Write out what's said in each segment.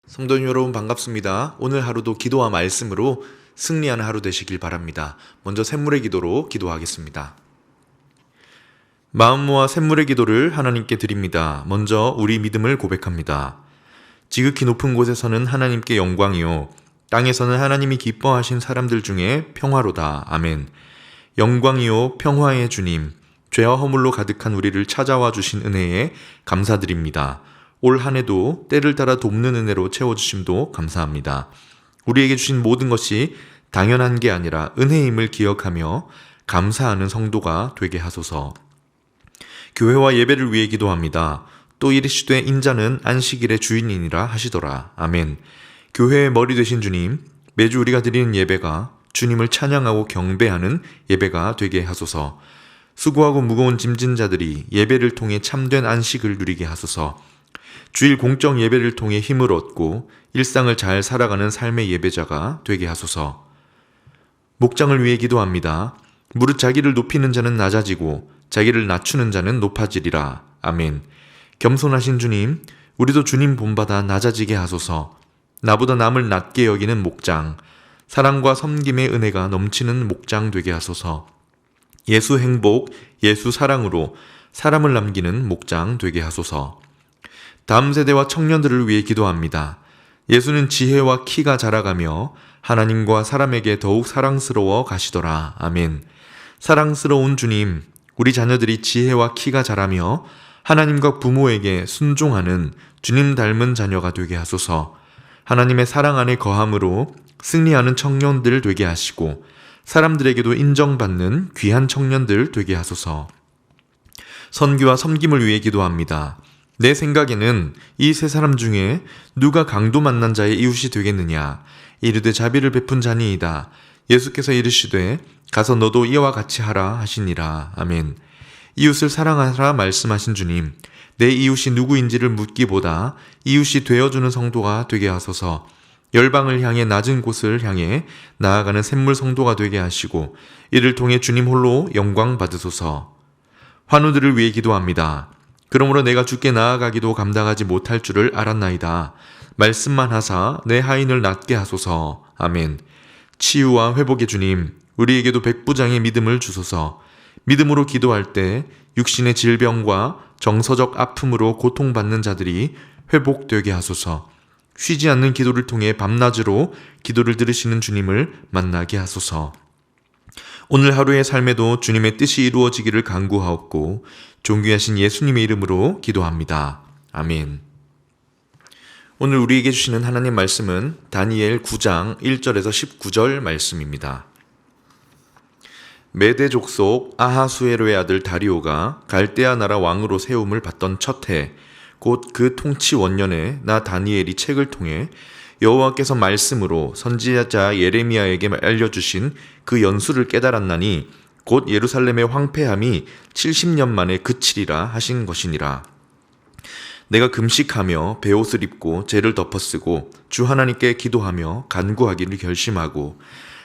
성도님 여러분 반갑습니다. 오늘 하루도 기도와 말씀으로 승리하는 하루 되시길 바랍니다. 먼저 샘물의 기도로 기도하겠습니다. 마음 모아 샘물의 기도를 하나님께 드립니다. 먼저 우리 믿음을 고백합니다. 지극히 높은 곳에서는 하나님께 영광이요 땅에서는 하나님이 기뻐하신 사람들 중에 평화로다. 아멘. 영광이요 평화의 주님, 죄와 허물로 가득한 우리를 찾아와 주신 은혜에 감사드립니다. 올 한 해도 때를 따라 돕는 은혜로 채워주심도 감사합니다. 우리에게 주신 모든 것이 당연한 게 아니라 은혜임을 기억하며 감사하는 성도가 되게 하소서. 교회와 예배를 위해 기도합니다. 또 이르시되 인자는 안식일의 주인이니라 하시더라. 아멘. 교회의 머리 되신 주님, 매주 우리가 드리는 예배가 주님을 찬양하고 경배하는 예배가 되게 하소서. 수고하고 무거운 짐진 자들이 예배를 통해 참된 안식을 누리게 하소서. 주일 공적 예배를 통해 힘을 얻고 일상을 잘 살아가는 삶의 예배자가 되게 하소서. 목장을 위해 기도합니다. 무릇 자기를 높이는 자는 낮아지고 자기를 낮추는 자는 높아지리라. 아멘. 겸손하신 주님, 우리도 주님 본받아 낮아지게 하소서. 나보다 남을 낮게 여기는 목장, 사랑과 섬김의 은혜가 넘치는 목장 되게 하소서. 예수 행복, 예수 사랑으로 사람을 남기는 목장 되게 하소서. 다음 세대와 청년들을 위해 기도합니다. 예수는 지혜와 키가 자라가며 하나님과 사람에게 더욱 사랑스러워 가시더라. 아멘. 사랑스러운 주님, 우리 자녀들이 지혜와 키가 자라며 하나님과 부모에게 순종하는 주님 닮은 자녀가 되게 하소서. 하나님의 사랑 안에 거함으로 승리하는 청년들 되게 하시고 사람들에게도 인정받는 귀한 청년들 되게 하소서. 선교와 섬김을 위해 기도합니다. 내 생각에는 이 세 사람 중에 누가 강도 만난 자의 이웃이 되겠느냐. 이르되 자비를 베푼 자니이다. 예수께서 이르시되 가서 너도 이와 같이 하라 하시니라. 아멘. 이웃을 사랑하라 말씀하신 주님, 내 이웃이 누구인지를 묻기보다 이웃이 되어주는 성도가 되게 하소서. 열방을 향해 낮은 곳을 향해 나아가는 샘물 성도가 되게 하시고 이를 통해 주님 홀로 영광 받으소서. 환우들을 위해 기도합니다. 그러므로 내가 주께 나아가기도 감당하지 못할 줄을 알았나이다. 말씀만 하사 내 하인을 낫게 하소서. 아멘. 치유와 회복의 주님, 우리에게도 백부장의 믿음을 주소서. 믿음으로 기도할 때 육신의 질병과 정서적 아픔으로 고통받는 자들이 회복되게 하소서. 쉬지 않는 기도를 통해 밤낮으로 기도를 들으시는 주님을 만나게 하소서. 오늘 하루의 삶에도 주님의 뜻이 이루어지기를 간구하옵고 존귀하신 예수님의 이름으로 기도합니다. 아멘. 오늘 우리에게 주시는 하나님 말씀은 다니엘 9장 1절에서 19절 말씀입니다. 메대 족속 아하수에로의 아들 다리오가 갈대아 나라 왕으로 세움을 받던 첫 해, 곧 그 통치 원년에 나 다니엘이 책을 통해 여호와께서 말씀으로 선지자 예레미야에게 알려주신 그 연수를 깨달았나니 곧 예루살렘의 황폐함이 70년 만에 그치리라 하신 것이니라. 내가 금식하며 베옷을 입고 죄를 덮어쓰고 주 하나님께 기도하며 간구하기를 결심하고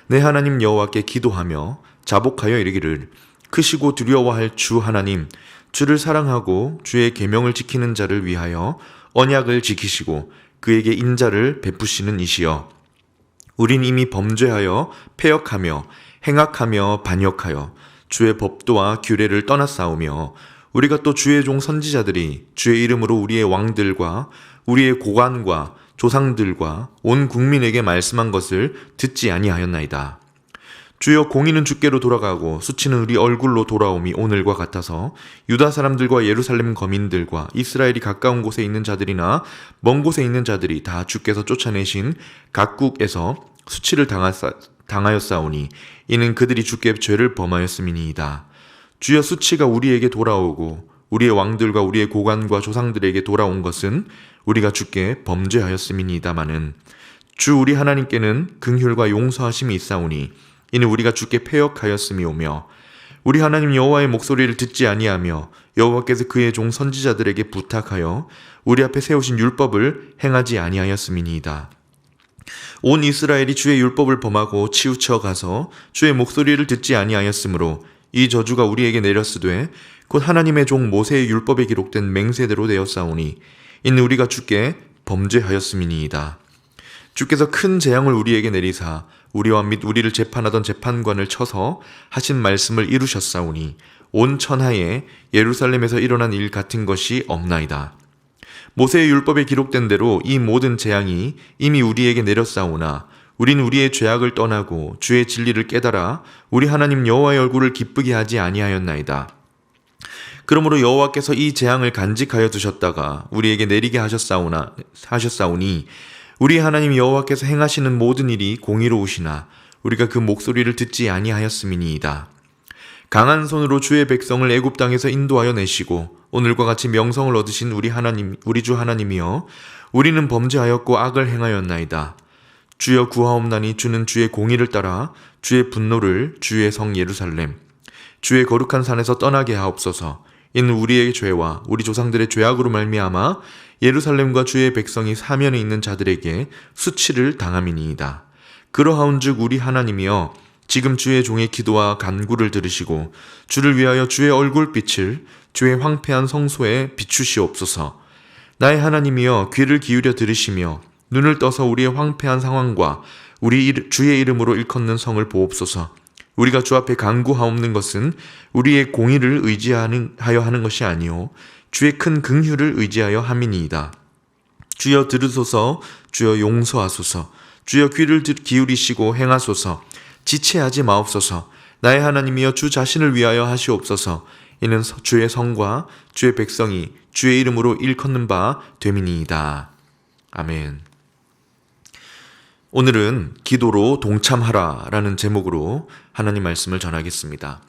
내 하나님 여호와께 기도하며 자복하여 이르기를 크시고 두려워할 주 하나님, 주를 사랑하고 주의 계명을 지키는 자를 위하여 언약을 지키시고 그에게 인자를 베푸시는 이시여. 우린 이미 범죄하여 패역하며 행악하며 반역하여 주의 법도와 규례를 떠나싸우며 우리가 또 주의 종 선지자들이 주의 이름으로 우리의 왕들과 우리의 고관과 조상들과 온 국민에게 말씀한 것을 듣지 아니하였나이다. 주여, 공의는 주께로 돌아가고 수치는 우리 얼굴로 돌아옴이 오늘과 같아서 유다 사람들과 예루살렘 거민들과 이스라엘이 가까운 곳에 있는 자들이나 먼 곳에 있는 자들이 다 주께서 쫓아내신 각국에서 수치를 당하였사오니 이는 그들이 주께 죄를 범하였음이니이다. 주여, 수치가 우리에게 돌아오고 우리의 왕들과 우리의 고관과 조상들에게 돌아온 것은 우리가 주께 범죄하였음이니이다마는 주 우리 하나님께는 긍휼과 용서하심이 있사오니 이는 우리가 주께 패역하였음이오며 우리 하나님 여호와의 목소리를 듣지 아니하며 여호와께서 그의 종 선지자들에게 부탁하여 우리 앞에 세우신 율법을 행하지 아니하였음이니이다. 온 이스라엘이 주의 율법을 범하고 치우쳐 가서 주의 목소리를 듣지 아니하였으므로 이 저주가 우리에게 내렸으되 곧 하나님의 종 모세의 율법에 기록된 맹세대로 되었사오니 이는 우리가 주께 범죄하였음이니이다. 주께서 큰 재앙을 우리에게 내리사 우리와 및 우리를 재판하던 재판관을 쳐서 하신 말씀을 이루셨사오니 온 천하에 예루살렘에서 일어난 일 같은 것이 없나이다. 모세의 율법에 기록된 대로 이 모든 재앙이 이미 우리에게 내렸사오나 우린 우리의 죄악을 떠나고 주의 진리를 깨달아 우리 하나님 여호와의 얼굴을 기쁘게 하지 아니하였나이다. 그러므로 여호와께서 이 재앙을 간직하여 두셨다가 우리에게 내리게 하셨사오니 우리 하나님 여호와께서 행하시는 모든 일이 공의로우시나 우리가 그 목소리를 듣지 아니하였음이니이다. 강한 손으로 주의 백성을 애굽 땅에서 인도하여 내시고 오늘과 같이 명성을 얻으신 우리 주 하나님이여 우리는 범죄하였고 악을 행하였나이다. 주여 구하옵나니 주는 주의 공의를 따라 주의 분노를 주의 성 예루살렘 주의 거룩한 산에서 떠나게 하옵소서. 이는 우리의 죄와 우리 조상들의 죄악으로 말미암아 예루살렘과 주의 백성이 사면에 있는 자들에게 수치를 당함이니이다. 그러하온즉 우리 하나님이여 지금 주의 종의 기도와 간구를 들으시고 주를 위하여 주의 얼굴빛을 주의 황폐한 성소에 비추시옵소서. 나의 하나님이여 귀를 기울여 들으시며 눈을 떠서 우리의 황폐한 상황과 주의 이름으로 일컫는 성을 보옵소서. 우리가 주 앞에 간구하옵는 것은 우리의 공의를 의지하여 하는 것이 아니오 주의 큰 긍휼을 의지하여 함이니이다. 주여 들으소서. 주여 용서하소서. 주여 귀를 기울이시고 행하소서. 지체하지 마옵소서. 나의 하나님이여 주 자신을 위하여 하시옵소서. 이는 주의 성과 주의 백성이 주의 이름으로 일컫는 바 됨이니이다. 아멘. 오늘은 기도로 동참하라 라는 제목으로 하나님 말씀을 전하겠습니다.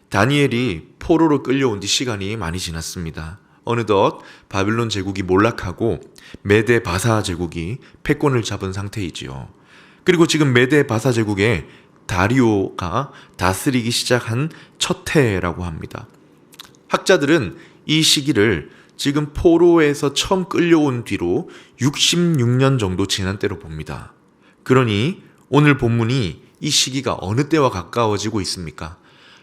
다니엘이 포로로 끌려온 뒤 시간이 많이 지났습니다. 어느덧 바빌론 제국이 몰락하고 메데 바사 제국이 패권을 잡은 상태이지요. 그리고 지금 메데 바사 제국에 다리오가 다스리기 시작한 첫 해라고 합니다. 학자들은 이 시기를 지금 포로에서 처음 끌려온 뒤로 66년 정도 지난 때로 봅니다. 그러니 오늘 본문이 이 시기가 어느 때와 가까워지고 있습니까?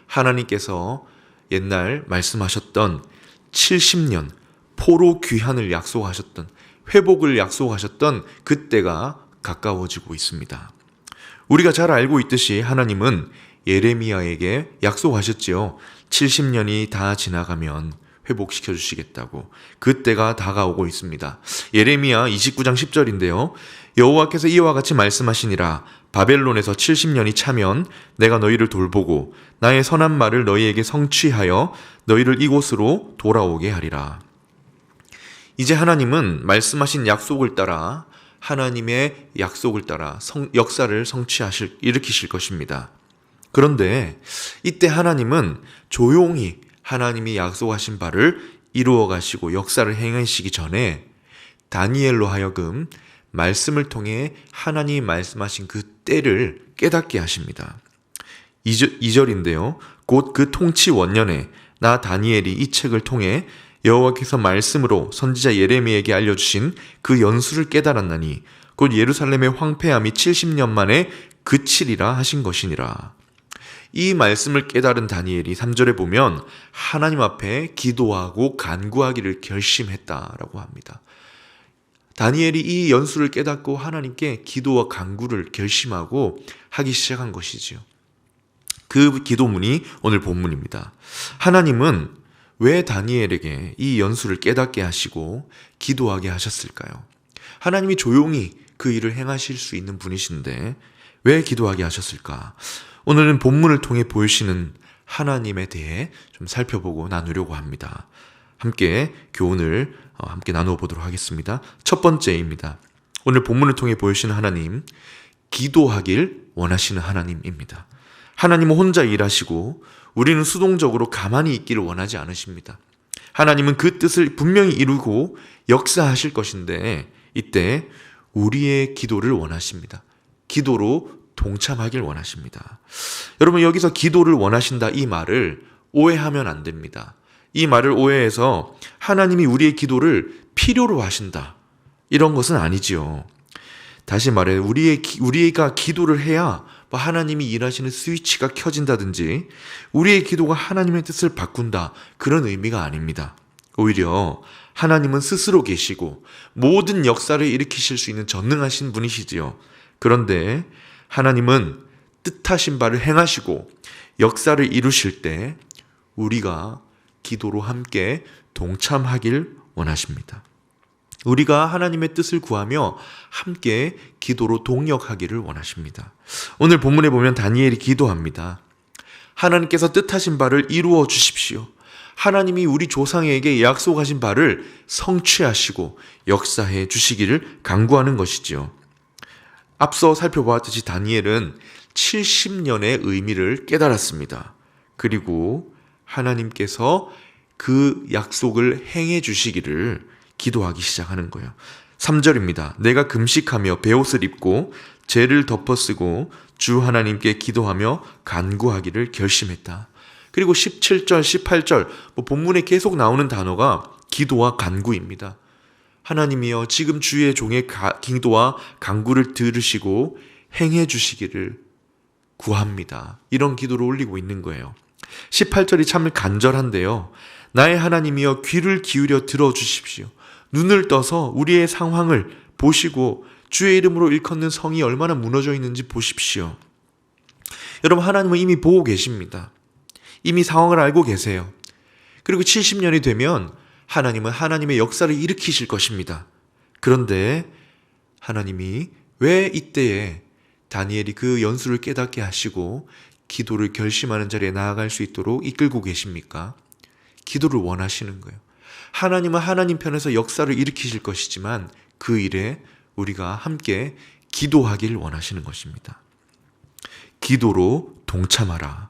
하나님께서 옛날 말씀하셨던 70년 포로 귀환을 약속하셨던 회복을 약속하셨던 그때가 가까워지고 있습니다. 우리가 잘 알고 있듯이 하나님은 예레미야에게 약속하셨지요. 70년이 다 지나가면 회복시켜 주시겠다고. 그때가 다가오고 있습니다. 예레미야 29장 10절인데요. 여호와께서 이와 같이 말씀하시니라. 바벨론에서 70년이 차면 내가 너희를 돌보고 나의 선한 말을 너희에게 성취하여 너희를 이곳으로 돌아오게 하리라. 이제 하나님은 말씀하신 약속을 따라 하나님의 약속을 따라 역사를 일으키실 것입니다. 그런데 이때 하나님은 조용히 하나님이 약속하신 바를 이루어 가시고 역사를 행하시기 전에 다니엘로 하여금 말씀을 통해 하나님이 말씀하신 그 때를 깨닫게 하십니다. 2절인데요. 곧 그 통치 원년에 나 다니엘이 이 책을 통해 여호와께서 말씀으로 선지자 예레미야에게 알려주신 그 연수를 깨달았나니 곧 예루살렘의 황폐함이 70년 만에 그치리라 하신 것이니라. 이 말씀을 깨달은 다니엘이 3절에 보면 하나님 앞에 기도하고 간구하기를 결심했다라고 합니다. 다니엘이 이 연수를 깨닫고 하나님께 기도와 간구를 결심하고 하기 시작한 것이지요. 그 기도문이 오늘 본문입니다. 하나님은 왜 다니엘에게 이 연수를 깨닫게 하시고 기도하게 하셨을까요? 하나님이 조용히 그 일을 행하실 수 있는 분이신데 왜 기도하게 하셨을까? 오늘은 본문을 통해 보이시는 하나님에 대해 좀 살펴보고 나누려고 합니다. 함께 교훈을 함께 나누어 보도록 하겠습니다. 첫 번째입니다. 오늘 본문을 통해 보이시는 하나님, 기도하길 원하시는 하나님입니다. 하나님은 혼자 일하시고 우리는 수동적으로 가만히 있기를 원하지 않으십니다. 하나님은 그 뜻을 분명히 이루고 역사하실 것인데 이때 우리의 기도를 원하십니다. 기도로 동참하길 원하십니다. 여러분, 여기서 기도를 원하신다 이 말을 오해하면 안 됩니다. 이 말을 오해해서 하나님이 우리의 기도를 필요로 하신다 이런 것은 아니지요. 다시 말해 우리가 기도를 해야 하나님이 일하시는 스위치가 켜진다든지 우리의 기도가 하나님의 뜻을 바꾼다 그런 의미가 아닙니다. 오히려 하나님은 스스로 계시고 모든 역사를 일으키실 수 있는 전능하신 분이시지요. 그런데 하나님은 뜻하신 바를 행하시고 역사를 이루실 때 우리가 기도로 함께 동참하길 원하십니다. 우리가 하나님의 뜻을 구하며 함께 기도로 동역하기를 원하십니다. 오늘 본문에 보면 다니엘이 기도합니다. 하나님께서 뜻하신 바를 이루어 주십시오. 하나님이 우리 조상에게 약속하신 바를 성취하시고 역사해 주시기를 간구하는 것이지요. 앞서 살펴보았듯이 다니엘은 70년의 의미를 깨달았습니다. 그리고 하나님께서 그 약속을 행해 주시기를 기도하기 시작하는 거예요. 3절입니다. 내가 금식하며 베옷을 입고 죄를 덮어쓰고 주 하나님께 기도하며 간구하기를 결심했다. 그리고 17절, 18절 본문에 계속 나오는 단어가 기도와 간구입니다. 하나님이여 지금 주의 종의 기도와 간구를 들으시고 행해 주시기를 구합니다. 이런 기도를 올리고 있는 거예요. 18절이 참 간절한데요. 나의 하나님이여 귀를 기울여 들어주십시오. 눈을 떠서 우리의 상황을 보시고 주의 이름으로 일컫는 성이 얼마나 무너져 있는지 보십시오. 여러분, 하나님은 이미 보고 계십니다. 이미 상황을 알고 계세요. 그리고 70년이 되면 하나님은 하나님의 역사를 일으키실 것입니다. 그런데 하나님이 왜 이때에 다니엘이 그 연수를 깨닫게 하시고 기도를 결심하는 자리에 나아갈 수 있도록 이끌고 계십니까? 기도를 원하시는 거예요. 하나님은 하나님 편에서 역사를 일으키실 것이지만 그 일에 우리가 함께 기도하길 원하시는 것입니다. 기도로 동참하라.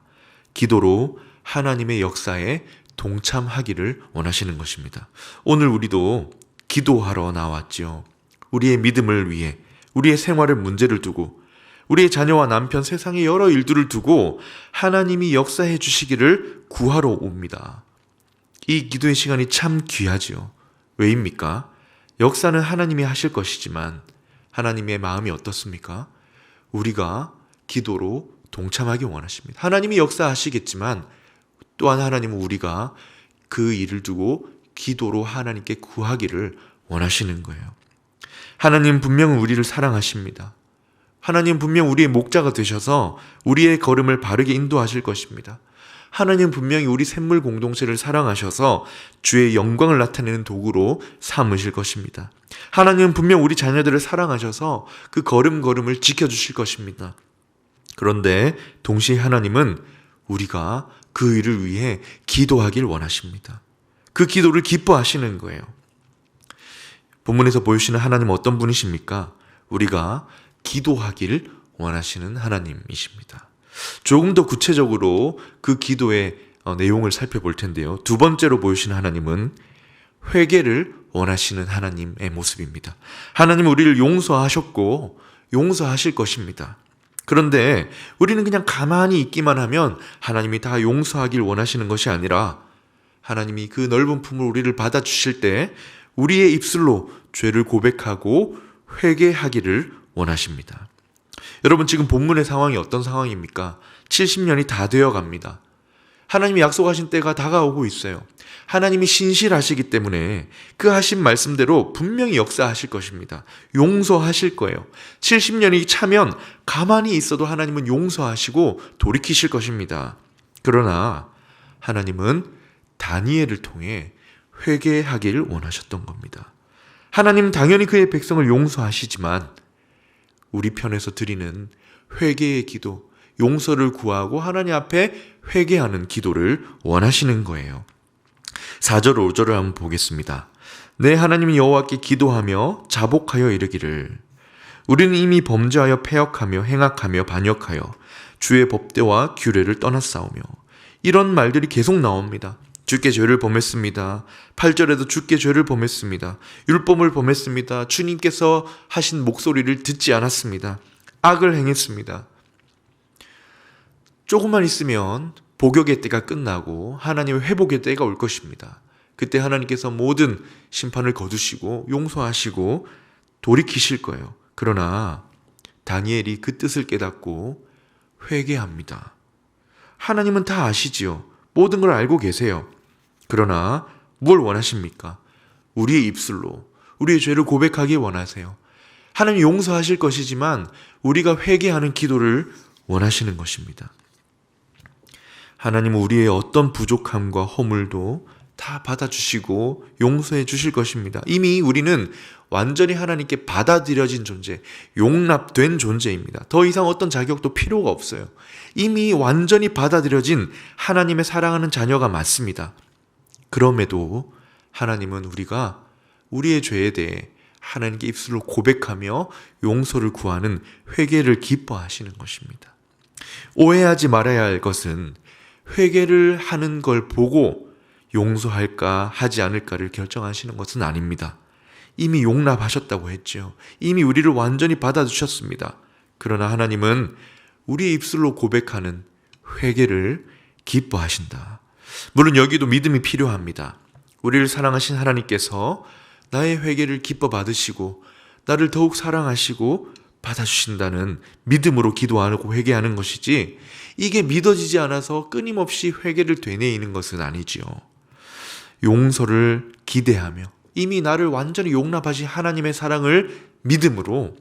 기도로 하나님의 역사에 동참하기를 원하시는 것입니다. 오늘 우리도 기도하러 나왔죠. 우리의 믿음을 위해, 우리의 생활의 문제를 두고, 우리의 자녀와 남편, 세상의 여러 일들을 두고 하나님이 역사해 주시기를 구하러 옵니다. 이 기도의 시간이 참 귀하지요. 왜입니까? 역사는 하나님이 하실 것이지만 하나님의 마음이 어떻습니까? 우리가 기도로 동참하기 원하십니다. 하나님이 역사하시겠지만 또한 하나님은 우리가 그 일을 두고 기도로 하나님께 구하기를 원하시는 거예요. 하나님 분명 우리를 사랑하십니다. 하나님 분명 우리의 목자가 되셔서 우리의 걸음을 바르게 인도하실 것입니다. 하나님 분명히 우리 샘물 공동체를 사랑하셔서 주의 영광을 나타내는 도구로 삼으실 것입니다. 하나님은 분명 우리 자녀들을 사랑하셔서 그 걸음걸음을 지켜주실 것입니다. 그런데 동시에 하나님은 우리가 그 일을 위해 기도하길 원하십니다. 그 기도를 기뻐하시는 거예요. 본문에서 보여주시는 하나님은 어떤 분이십니까? 우리가 기도하길 원하시는 하나님이십니다. 조금 더 구체적으로 그 기도의 내용을 살펴볼 텐데요. 두 번째로 보여주시는 하나님은 회개를 원하시는 하나님의 모습입니다. 하나님은 우리를 용서하셨고 용서하실 것입니다. 그런데 우리는 그냥 가만히 있기만 하면 하나님이 다 용서하길 원하시는 것이 아니라 하나님이 그 넓은 품을 우리를 받아주실 때 우리의 입술로 죄를 고백하고 회개하기를 원하십니다. 여러분, 지금 본문의 상황이 어떤 상황입니까? 70년이 다 되어 갑니다. 하나님이 약속하신 때가 다가오고 있어요. 하나님이 신실하시기 때문에 그 하신 말씀대로 분명히 역사하실 것입니다. 용서하실 거예요. 70년이 차면 가만히 있어도 하나님은 용서하시고 돌이키실 것입니다. 그러나 하나님은 다니엘을 통해 회개하기를 원하셨던 겁니다. 하나님은 당연히 그의 백성을 용서하시지만 우리 편에서 드리는 회개의 기도, 용서를 구하고 하나님 앞에 회개하는 기도를 원하시는 거예요. 4절, 5절을 한번 보겠습니다. 내 하나님 여호와께 기도하며 자복하여 이르기를 우리는 이미 범죄하여 패역하며 행악하며 반역하여 주의 법대와 규례를 떠났사오며 이런 말들이 계속 나옵니다. 주께 죄를 범했습니다. 8절에도 주께 죄를 범했습니다. 율법을 범했습니다. 주님께서 하신 목소리를 듣지 않았습니다. 악을 행했습니다. 조금만 있으면 복역의 때가 끝나고 하나님의 회복의 때가 올 것입니다. 그때 하나님께서 모든 심판을 거두시고 용서하시고 돌이키실 거예요. 그러나 다니엘이 그 뜻을 깨닫고 회개합니다. 하나님은 다 아시지요. 모든 걸 알고 계세요. 그러나 뭘 원하십니까? 우리의 입술로 우리의 죄를 고백하기 원하세요. 하나님 용서하실 것이지만 우리가 회개하는 기도를 원하시는 것입니다. 하나님은 우리의 어떤 부족함과 허물도 다 받아주시고 용서해 주실 것입니다. 이미 우리는 완전히 하나님께 받아들여진 존재, 용납된 존재입니다. 더 이상 어떤 자격도 필요가 없어요. 이미 완전히 받아들여진 하나님의 사랑하는 자녀가 맞습니다. 그럼에도 하나님은 우리가 우리의 죄에 대해 하나님께 입술로 고백하며 용서를 구하는 회개를 기뻐하시는 것입니다. 오해하지 말아야 할 것은 회개를 하는 걸 보고 용서할까 하지 않을까를 결정하시는 것은 아닙니다. 이미 용납하셨다고 했죠. 이미 우리를 완전히 받아주셨습니다. 그러나 하나님은 우리의 입술로 고백하는 회개를 기뻐하신다. 물론 여기도 믿음이 필요합니다. 우리를 사랑하신 하나님께서 나의 회개를 기뻐 받으시고 나를 더욱 사랑하시고 받아주신다는 믿음으로 기도하고 회개하는 것이지, 이게 믿어지지 않아서 끊임없이 회개를 되뇌이는 것은 아니지요. 용서를 기대하며 이미 나를 완전히 용납하신 하나님의 사랑을 믿음으로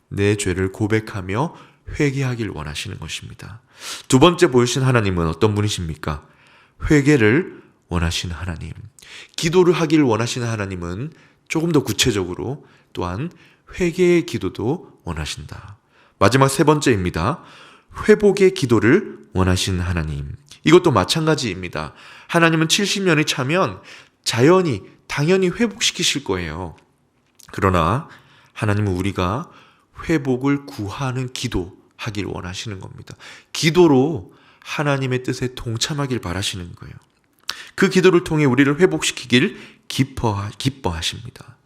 내 죄를 고백하며 회개하길 원하시는 것입니다. 두 번째 보여주신 하나님은 어떤 분이십니까? 회개를 원하시는 하나님. 기도를 하길 원하시는 하나님은 조금 더 구체적으로 또한 회개의 기도도 원하신다. 마지막 세 번째입니다. 회복의 기도를 원하시는 하나님. 이것도 마찬가지입니다. 하나님은 70년이 차면 당연히 회복시키실 거예요. 그러나 하나님은 우리가 회복을 구하는 기도하길 원하시는 겁니다. 기도로 하나님의 뜻에 동참하길 바라시는 거예요. 그 기도를 통해 우리를 회복시키길 기뻐하십니다.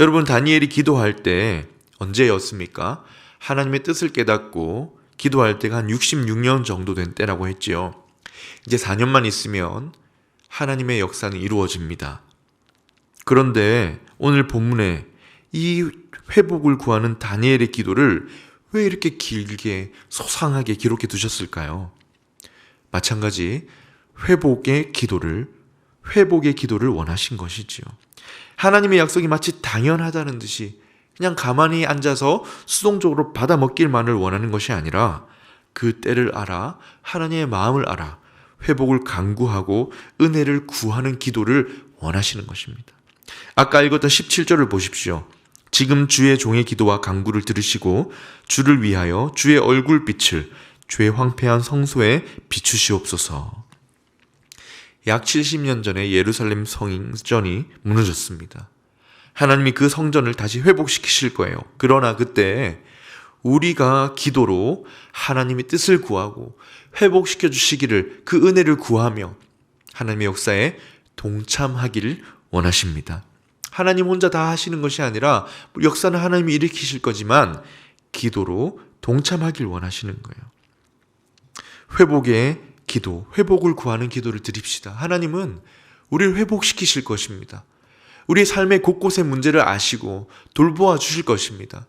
여러분, 다니엘이 기도할 때 언제였습니까? 하나님의 뜻을 깨닫고 기도할 때가 한 66년 정도 된 때라고 했지요. 이제 4년만 있으면 하나님의 역사는 이루어집니다. 그런데 오늘 본문에 이 회복을 구하는 다니엘의 기도를 왜 이렇게 길게 소상하게 기록해 두셨을까요? 마찬가지 회복의 기도를 원하신 것이지요. 하나님의 약속이 마치 당연하다는 듯이 그냥 가만히 앉아서 수동적으로 받아먹길만을 원하는 것이 아니라 그 때를 알아, 하나님의 마음을 알아 회복을 간구하고 은혜를 구하는 기도를 원하시는 것입니다. 아까 읽었던 17절을 보십시오. 지금 주의 종의 기도와 간구를 들으시고 주를 위하여 주의 얼굴빛을 주의 황폐한 성소에 비추시옵소서. 약 70년 전에 예루살렘 성전이 무너졌습니다. 하나님이 그 성전을 다시 회복시키실 거예요. 그러나 그때 우리가 기도로 하나님의 뜻을 구하고 회복시켜 주시기를, 그 은혜를 구하며 하나님의 역사에 동참하기를 원하십니다. 하나님 혼자 다 하시는 것이 아니라 역사는 하나님이 일으키실 거지만 기도로 동참하길 원하시는 거예요. 회복의 기도, 회복을 구하는 기도를 드립시다. 하나님은 우리를 회복시키실 것입니다. 우리의 삶의 곳곳의 문제를 아시고 돌보아 주실 것입니다.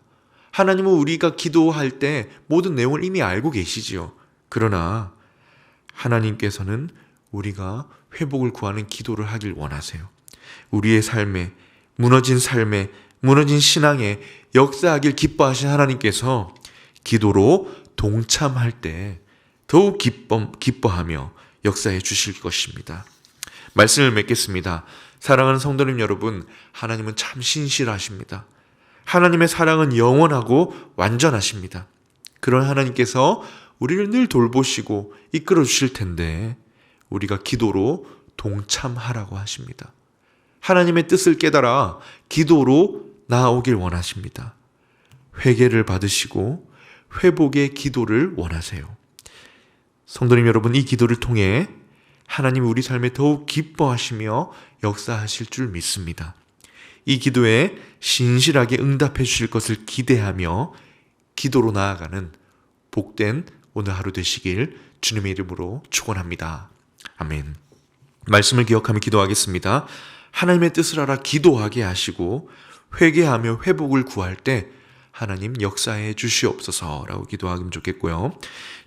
하나님은 우리가 기도할 때 모든 내용을 이미 알고 계시지요. 그러나 하나님께서는 우리가 회복을 구하는 기도를 하길 원하세요. 우리의 삶에, 무너진 신앙에 역사하길 기뻐하신 하나님께서 기도로 동참할 때 더욱 기뻐하며 역사해 주실 것입니다. 말씀을 맺겠습니다. 사랑하는 성도님 여러분, 하나님은 참 신실하십니다. 하나님의 사랑은 영원하고 완전하십니다. 그런 하나님께서 우리를 늘 돌보시고 이끌어 주실 텐데 우리가 기도로 동참하라고 하십니다. 하나님의 뜻을 깨달아 기도로 나아오길 원하십니다. 회개를 받으시고 회복의 기도를 원하세요. 성도님 여러분, 이 기도를 통해 하나님 우리 삶에 더욱 기뻐하시며 역사하실 줄 믿습니다. 이 기도에 신실하게 응답해 주실 것을 기대하며 기도로 나아가는 복된 오늘 하루 되시길 주님의 이름으로 축원합니다. 아멘. 말씀을 기억하며 기도하겠습니다. 하나님의 뜻을 알아 기도하게 하시고 회개하며 회복을 구할 때 하나님 역사해 주시옵소서라고 기도하면 좋겠고요.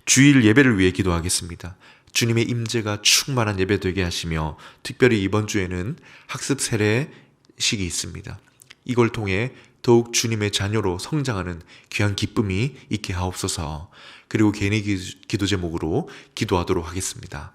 주일 예배를 위해 기도하겠습니다. 주님의 임재가 충만한 예배 되게 하시며 특별히 이번 주에는 학습 세례 식이 있습니다. 이걸 통해 더욱 주님의 자녀로 성장하는 귀한 기쁨이 있게 하옵소서. 그리고 개인의 기도 제목으로 기도하도록 하겠습니다.